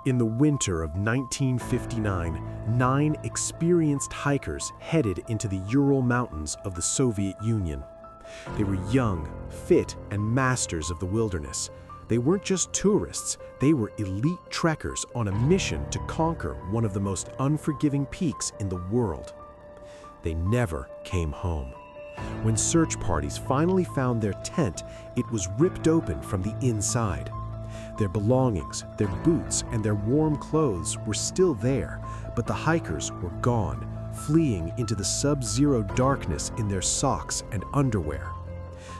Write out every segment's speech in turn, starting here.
In the winter of 1959, 9 experienced hikers headed into the Ural Mountains of the Soviet Union. They were young, fit, and masters of the wilderness. They weren't just tourists, they were elite trekkers on a mission to conquer one of the most unforgiving peaks in the world. They never came home. When search parties finally found their tent, it was ripped open from the inside. Their belongings, their boots, and their warm clothes were still there, but the hikers were gone, fleeing into the sub-zero darkness in their socks and underwear.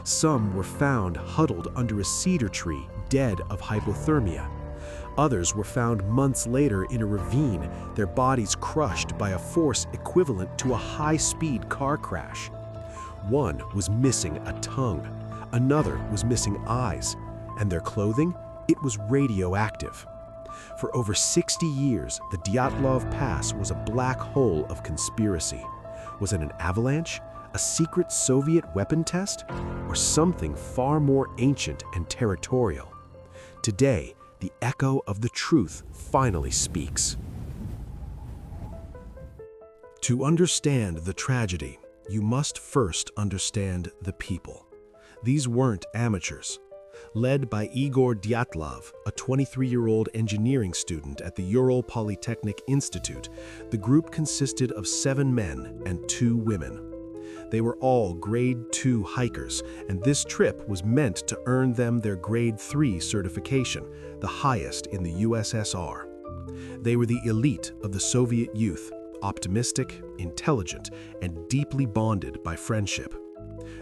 Some were found huddled under a cedar tree, dead of hypothermia. Others were found months later in a ravine, their bodies crushed by a force equivalent to a high-speed car crash. One was missing a tongue, another was missing eyes, and their clothing? It was radioactive. For over 60 years, the Dyatlov Pass was a black hole of conspiracy. Was it an avalanche, a secret Soviet weapon test, or something far more ancient and territorial? Today, the echo of the truth finally speaks. To understand the tragedy, you must first understand the people. These weren't amateurs. Led by Igor Dyatlov, a 23-year-old engineering student at the Ural Polytechnic Institute, the group consisted of 7 men and 2 women. They were all Grade 2 hikers, and this trip was meant to earn them their Grade 3 certification, the highest in the USSR. They were the elite of the Soviet youth, optimistic, intelligent, and deeply bonded by friendship.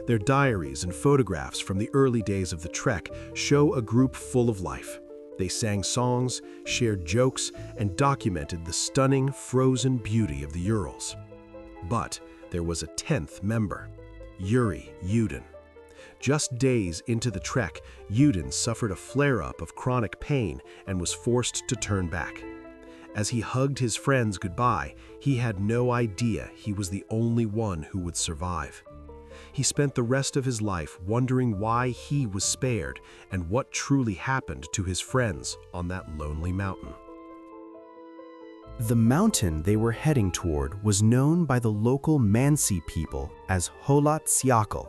Their diaries and photographs from the early days of the trek show a group full of life. They sang songs, shared jokes, and documented the stunning, frozen beauty of the Urals. But there was a 10th member, Yuri Yudin. Just days into the trek, Yudin suffered a flare-up of chronic pain and was forced to turn back. As he hugged his friends goodbye, he had no idea he was the only one who would survive. He spent the rest of his life wondering why he was spared and what truly happened to his friends on that lonely mountain. The mountain they were heading toward was known by the local Mansi people as Kholat Syakhl.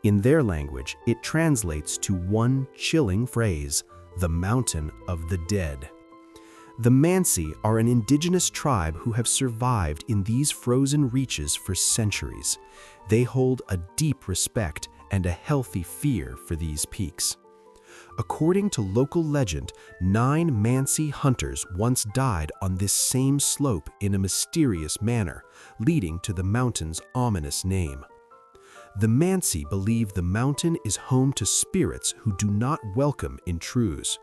In their language, it translates to one chilling phrase, the mountain of the dead. The Mansi are an indigenous tribe who have survived in these frozen reaches for centuries. They hold a deep respect and a healthy fear for these peaks. According to local legend, 9 Mansi hunters once died on this same slope in a mysterious manner, leading to the mountain's ominous name. The Mansi believe the mountain is home to spirits who do not welcome intruders.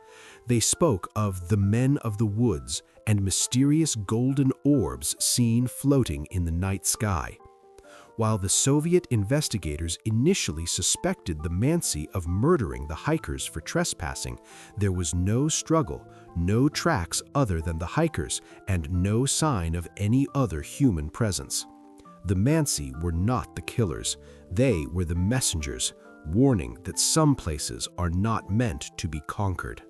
They spoke of the men of the woods and mysterious golden orbs seen floating in the night sky. While the Soviet investigators initially suspected the Mansi of murdering the hikers for trespassing, there was no struggle, no tracks other than the hikers, and no sign of any other human presence. The Mansi were not the killers. They were the messengers, warning that some places are not meant to be conquered.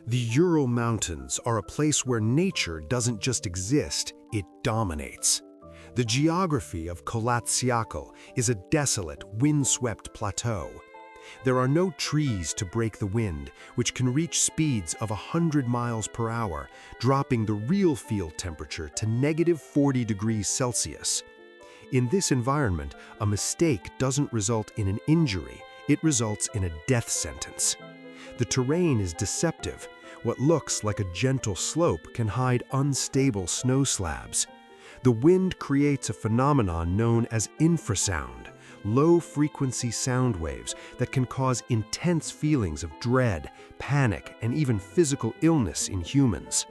The Ural Mountains are a place where nature doesn't just exist, it dominates. The geography of Kholat Syakhl is a desolate, windswept plateau. There are no trees to break the wind, which can reach speeds of 100 miles per hour, dropping the real field temperature to -40 degrees Celsius. In this environment, a mistake doesn't result in an injury, it results in a death sentence. The terrain is deceptive. What looks like a gentle slope can hide unstable snow slabs. The wind creates a phenomenon known as infrasound, low-frequency sound waves that can cause intense feelings of dread, panic, and even physical illness in humans.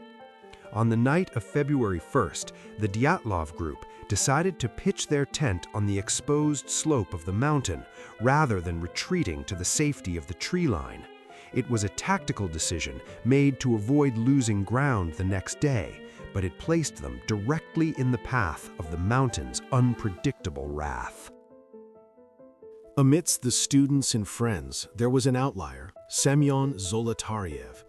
On the night of February 1st, the Dyatlov group decided to pitch their tent on the exposed slope of the mountain rather than retreating to the safety of the tree line. It was a tactical decision made to avoid losing ground the next day, but it placed them directly in the path of the mountain's unpredictable wrath. Amidst the students and friends, there was an outlier, Semyon Zolotaryev.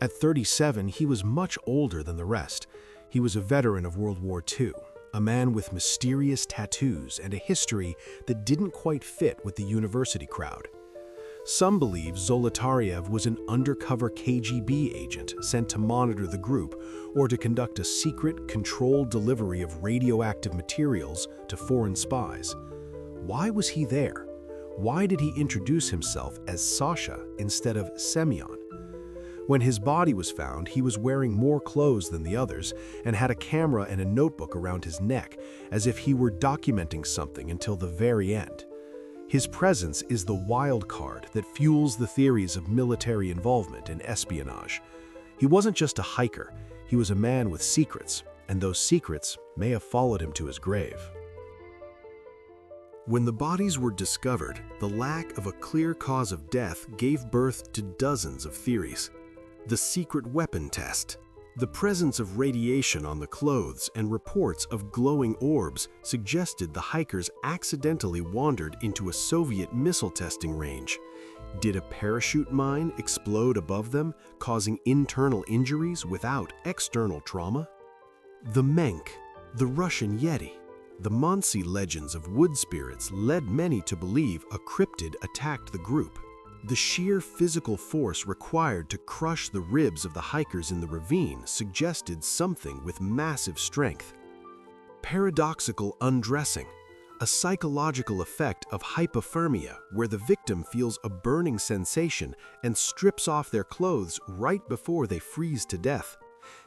At 37, he was much older than the rest. He was a veteran of World War II, a man with mysterious tattoos and a history that didn't quite fit with the university crowd. Some believe Zolotaryev was an undercover KGB agent sent to monitor the group or to conduct a secret, controlled delivery of radioactive materials to foreign spies. Why was he there? Why did he introduce himself as Sasha instead of Semyon? When his body was found, he was wearing more clothes than the others and had a camera and a notebook around his neck, as if he were documenting something until the very end. His presence is the wild card that fuels the theories of military involvement and espionage. He wasn't just a hiker, he was a man with secrets, and those secrets may have followed him to his grave. When the bodies were discovered, the lack of a clear cause of death gave birth to dozens of theories. The secret weapon test, the presence of radiation on the clothes, and reports of glowing orbs suggested the hikers accidentally wandered into a Soviet missile testing range. Did a parachute mine explode above them, causing internal injuries without external trauma? The Menk, the Russian Yeti, the Mansi legends of wood spirits led many to believe a cryptid attacked the group. The sheer physical force required to crush the ribs of the hikers in the ravine suggested something with massive strength. Paradoxical undressing, a psychological effect of hypothermia where the victim feels a burning sensation and strips off their clothes right before they freeze to death.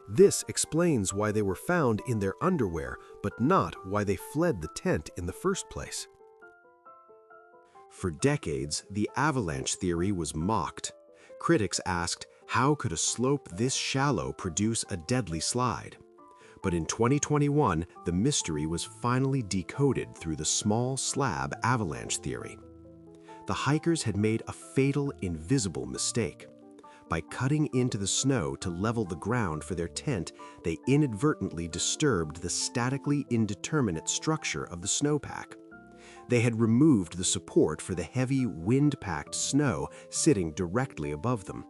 This explains why they were found in their underwear, but not why they fled the tent in the first place. For decades, the avalanche theory was mocked. Critics asked, how could a slope this shallow produce a deadly slide? But in 2021, the mystery was finally decoded through the small slab avalanche theory. The hikers had made a fatal, invisible mistake. By cutting into the snow to level the ground for their tent, they inadvertently disturbed the statically indeterminate structure of the snowpack. They had removed the support for the heavy, wind-packed snow sitting directly above them.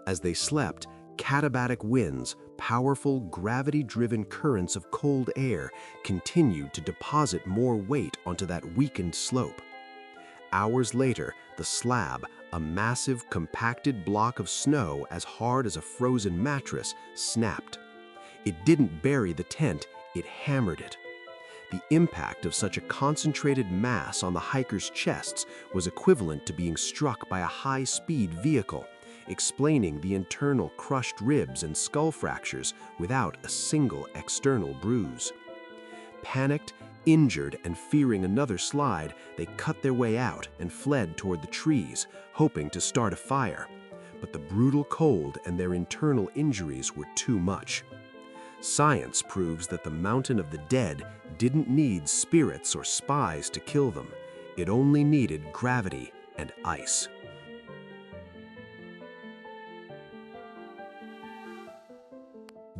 As they slept, katabatic winds, powerful gravity-driven currents of cold air, continued to deposit more weight onto that weakened slope. Hours later, the slab, a massive, compacted block of snow as hard as a frozen mattress, snapped. It didn't bury the tent, it hammered it. The impact of such a concentrated mass on the hikers' chests was equivalent to being struck by a high-speed vehicle, explaining the internal crushed ribs and skull fractures without a single external bruise. Panicked, injured, and fearing another slide, they cut their way out and fled toward the trees, hoping to start a fire. But the brutal cold and their internal injuries were too much. Science proves that the mountain of the dead didn't need spirits or spies to kill them. It only needed gravity and ice.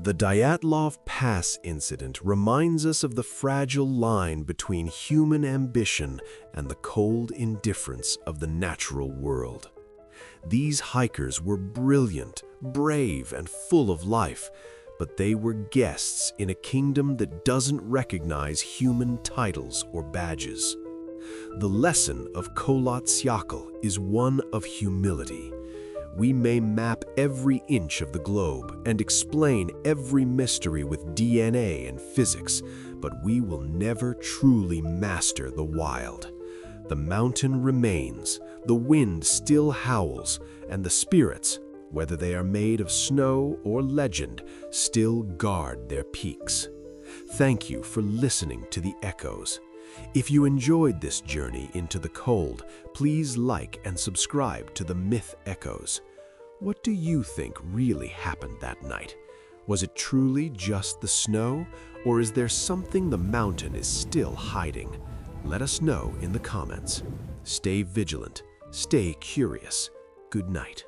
The Dyatlov Pass incident reminds us of the fragile line between human ambition and the cold indifference of the natural world. These hikers were brilliant, brave, and full of life, but they were guests in a kingdom that doesn't recognize human titles or badges. The lesson of Kholat Syakhl is one of humility. We may map every inch of the globe and explain every mystery with DNA and physics, but we will never truly master the wild. The mountain remains, the wind still howls, and the spirits, whether they are made of snow or legend, still guard their peaks. Thank you for listening to The Echoes. If you enjoyed this journey into the cold, please like and subscribe to the Myth Echoes. What do you think really happened that night? Was it truly just the snow, or is there something the mountain is still hiding? Let us know in the comments. Stay vigilant, stay curious. Good night.